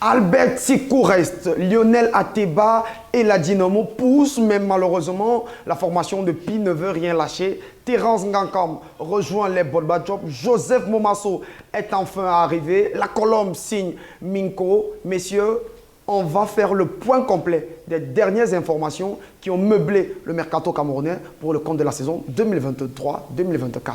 Albert Sikou reste, Lionel Ateba et la Dynamo poussent, mais malheureusement, la formation de Pi ne veut rien lâcher. Terence Ngankam rejoint les Bolba Job. Joseph Momasso est enfin arrivé. La Colombe signe Minko. Messieurs, on va faire le point complet des dernières informations qui ont meublé le mercato camerounais pour le compte de la saison 2023-2024.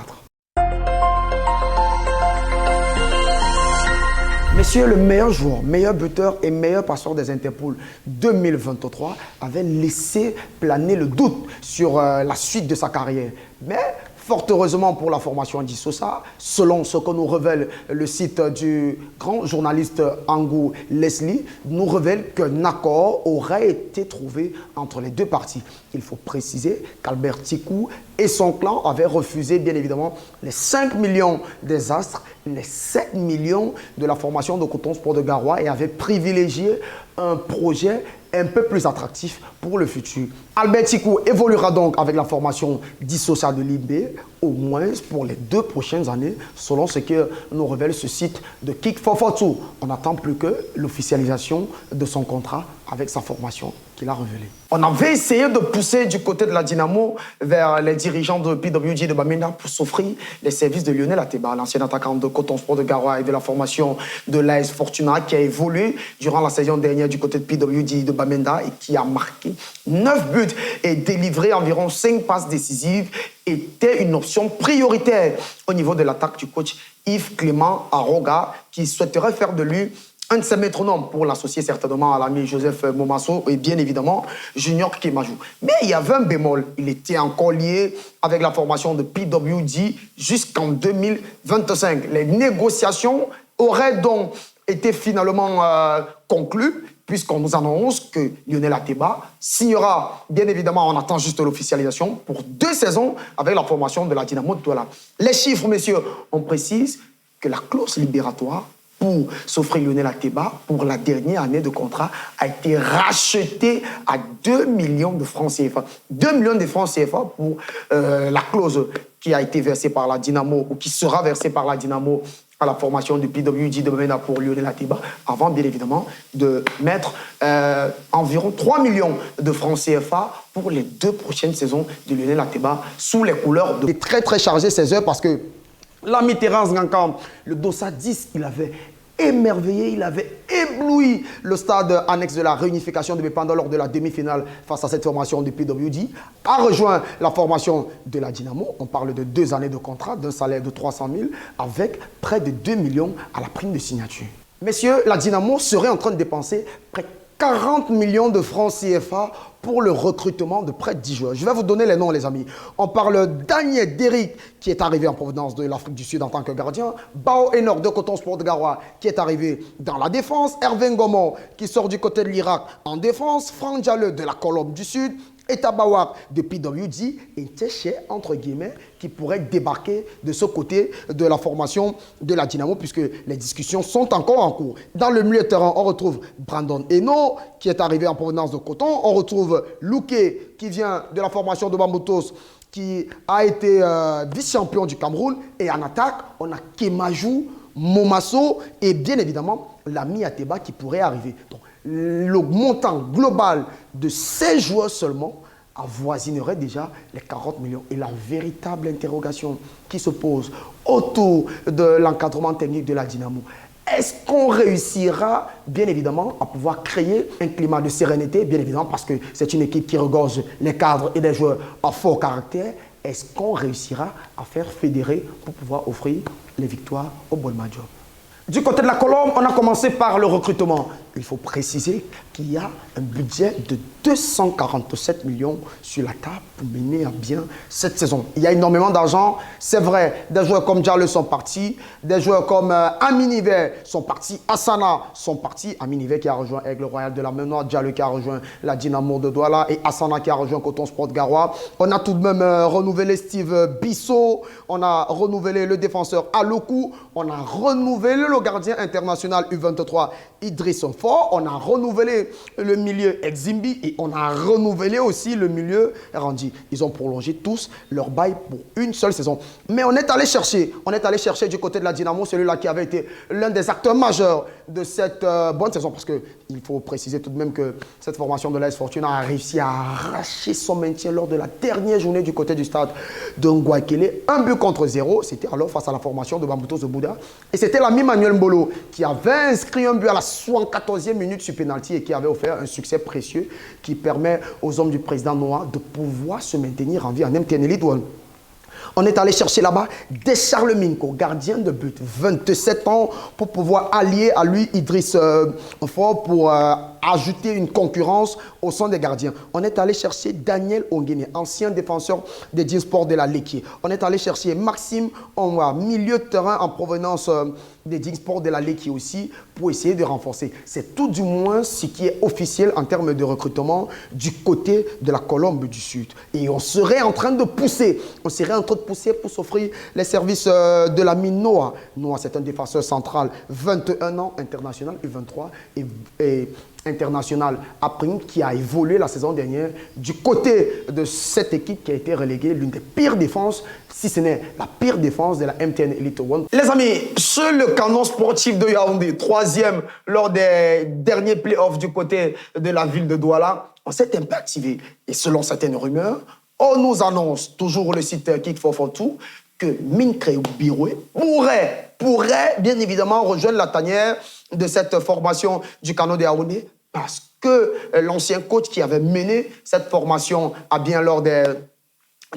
Messieurs, le meilleur joueur, meilleur buteur et meilleur passeur des Interpol 2023 avait laissé planer le doute sur la suite de sa carrière. Mais fort heureusement pour la formation d'Issosa, selon ce que nous révèle le site du grand journaliste Angou Leslie, nous révèle qu'un accord aurait été trouvé entre les deux parties. Il faut préciser qu'Albert Sikou et son clan avaient refusé bien évidemment les 5 millions des Astres, les 7 millions de la formation de Coton Sport de Garoua et avaient privilégié un projet un peu plus attractif pour le futur. Albert Sikou évoluera donc avec la formation d'Issosa de Libé, au moins pour les 2 prochaines années, selon ce que nous révèle ce site de Kick for Fortune. On n'attend plus que l'officialisation de son contrat avec sa formation qu'il a révélée. On avait essayé de pousser du côté de la Dynamo vers les dirigeants de PWG de Bamenda pour s'offrir les services de Lionel Ateba, l'ancien attaquant de Coton Sport de Garoua et de la formation de l'AS Fortuna qui a évolué durant la saison dernière du côté de PWG de Bamenda et qui a marqué 9 buts et délivré environ 5 passes décisives, était une option prioritaire au niveau de l'attaque du coach Yves Clément Aroga qui souhaiterait faire de lui un de ses métronomes pour l'associer certainement à l'ami Joseph Momasso et bien évidemment Junior Kemajou. Mais il y avait un bémol, il était encore lié avec la formation de PWG jusqu'en 2025. Les négociations auraient donc été finalement conclues puisqu'on nous annonce que Lionel Ateba signera, bien évidemment, on attend juste l'officialisation, pour 2 saisons avec la formation de la Dynamo de Douala. Les chiffres, messieurs, on précise que la clause libératoire pour s'offrir Lionel Ateba pour la dernière année de contrat a été rachetée à 2 millions de francs CFA. 2 millions de francs CFA pour la clause qui a été versée par la Dynamo ou qui sera versée par la Dynamo à la formation du PWG de Bamenda pour Lionel Ateba, avant bien évidemment de mettre environ 3 millions de francs CFA pour les 2 prochaines saisons de Lionel Ateba sous les couleurs de... Il est très très chargé ces heures parce que l'ami Terence Ngankam, le Dossa 10, il avait émerveillé, il avait ébloui le stade annexe de la réunification de Bépanda lors de la demi-finale face à cette formation du PWG, a rejoint la formation de la Dynamo. On parle de 2 années de contrat, d'un salaire de 300 000 avec près de 2 millions à la prime de signature. Messieurs, la Dynamo serait en train de dépenser près de 40 millions de francs CFA pour le recrutement de près de 10 joueurs. Je vais vous donner les noms, les amis. On parle Daniel Derrick, qui est arrivé en provenance de l'Afrique du Sud en tant que gardien. Bao Enor de Coton Sport de Garoua, qui est arrivé dans la défense. Hervé Ngomon, qui sort du côté de l'Irak en défense. Franck Diallo de la Colombe du Sud. Et Tabawak de PWG et Téché, entre guillemets, qui pourrait débarquer de ce côté de la formation de la Dynamo, puisque les discussions sont encore en cours. Dans le milieu de terrain, on retrouve Brandon Eno, qui est arrivé en provenance de Coton. On retrouve Louké, qui vient de la formation de Bambotos, qui a été vice-champion du Cameroun. Et en attaque, on a Kemajou, Momasso et bien évidemment l'ami Ateba qui pourrait arriver. Donc, le montant global de ces joueurs seulement avoisinerait déjà les 40 millions. Et la véritable interrogation qui se pose autour de l'encadrement technique de la Dynamo, est-ce qu'on réussira, bien évidemment, à pouvoir créer un climat de sérénité, bien évidemment, parce que c'est une équipe qui regorge les cadres et les joueurs à fort caractère. Est-ce qu'on réussira à faire fédérer pour pouvoir offrir les victoires au Bolma Job? Du côté de la Colombe, on a commencé par le recrutement. Il faut préciser qu'il y a un budget de 247 millions sur la table pour mener à bien cette saison. Il y a énormément d'argent, c'est vrai. Des joueurs comme Diallo sont partis, des joueurs comme Aminiver sont partis, Asana sont partis. Aminiver qui a rejoint Aigle Royal de la Ménoire, Diallo qui a rejoint la Dynamo de Douala et Asana qui a rejoint Coton Sport de Garoua. On a tout de même renouvelé Steve Bissot, on a renouvelé le défenseur Aloku, on a renouvelé le gardien international U23 Idriss Fort, on a renouvelé le milieu Eximbi et on a renouvelé aussi le milieu Randi. Ils ont prolongé tous leur bail pour une seule saison. Mais on est allé chercher du côté de la Dynamo, celui-là qui avait été l'un des acteurs majeurs de cette bonne saison, parce qu'il faut préciser tout de même que cette formation de l'AS Fortuna a réussi à arracher son maintien lors de la dernière journée du côté du stade de Ngouakele. 1-0. C'était alors face à la formation de Bambuto Zobouda. Et c'était l'ami Manuel Mbolo qui avait inscrit un but à la 74e minute sur pénalty et qui avait offert un succès précieux qui permet aux hommes du président Noah de pouvoir se maintenir en vie en MTN Elite One. On est allé chercher là-bas Descharles Minko, gardien de but, 27 ans, pour pouvoir allier à lui Idriss Fort pour ajouter une concurrence au sein des gardiens. On est allé chercher Daniel Ongene, ancien défenseur des Dinsport de la Léquier. On est allé chercher Maxime Onwa, milieu de terrain en provenance des Dinsport de la Léquier aussi, pour essayer de renforcer. C'est tout du moins ce qui est officiel en termes de recrutement du côté de la Colombe du Sud. Et on serait en train de pousser, pour s'offrir les services de l'ami Noah. Noah, c'est un défenseur central, 21 ans, international, U23 et international après qui a évolué la saison dernière du côté de cette équipe qui a été reléguée, l'une des pires défenses, si ce n'est la pire défense de la MTN Elite One. Les amis, sur le canon sportif de Yaoundé, 3e lors des derniers playoffs du côté de la ville de Douala, on s'est un peu activé. Et selon certaines rumeurs, on nous annonce, toujours le site Kick442, que Minkre Biroué pourrait bien évidemment rejoindre la tanière de cette formation du Canon de Yaoundé, parce que l'ancien coach qui avait mené cette formation à bien lors des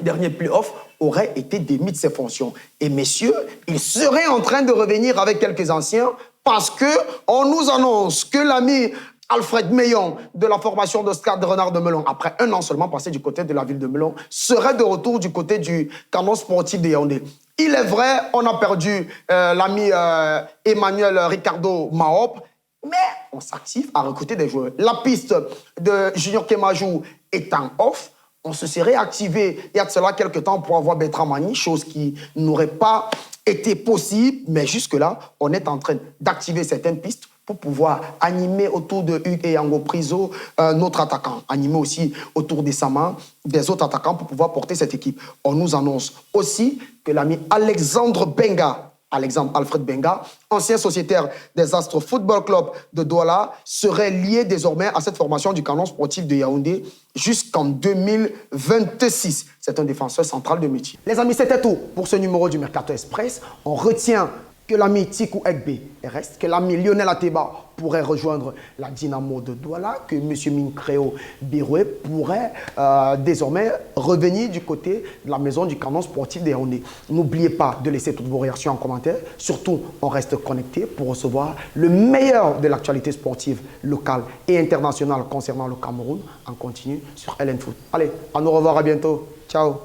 derniers playoffs aurait été démis de ses fonctions. Et messieurs, il serait en train de revenir avec quelques anciens parce qu'on nous annonce que l'ami Alfred Meillon de la formation de Stade Renard de Melon, après un an seulement passé du côté de la ville de Melon, serait de retour du côté du Canon sportif de Yaoundé. Il est vrai, on a perdu l'ami Emmanuel Ricardo Mahop, mais on s'active à recruter des joueurs. La piste de Junior Kemajou étant off, on se serait activé il y a de cela quelques temps pour avoir Bertrand Mani, chose qui n'aurait pas été possible, mais jusque-là, on est en train d'activer certaines pistes pour pouvoir animer autour de Hugues et Yango Priso notre attaquant, animer aussi autour des Sama, des autres attaquants pour pouvoir porter cette équipe. On nous annonce aussi que l'ami Alexandre Alfred Benga, ancien sociétaire des Astres Football Club de Douala, serait lié désormais à cette formation du Canon sportif de Yaoundé jusqu'en 2026. C'est un défenseur central de métier. Les amis, c'était tout pour ce numéro du Mercato Express. On retient que l'ami Tikou Ekbe reste, que l'ami Lionel Ateba pourrait rejoindre la Dynamo de Douala, que M. Minkreo Biroué pourrait désormais revenir du côté de la maison du Canon sportif de Yaoundé. N'oubliez pas de laisser toutes vos réactions en commentaire. Surtout, on reste connecté pour recevoir le meilleur de l'actualité sportive locale et internationale concernant le Cameroun en continu sur LN Foot. Allez, à nous revoir, à bientôt. Ciao.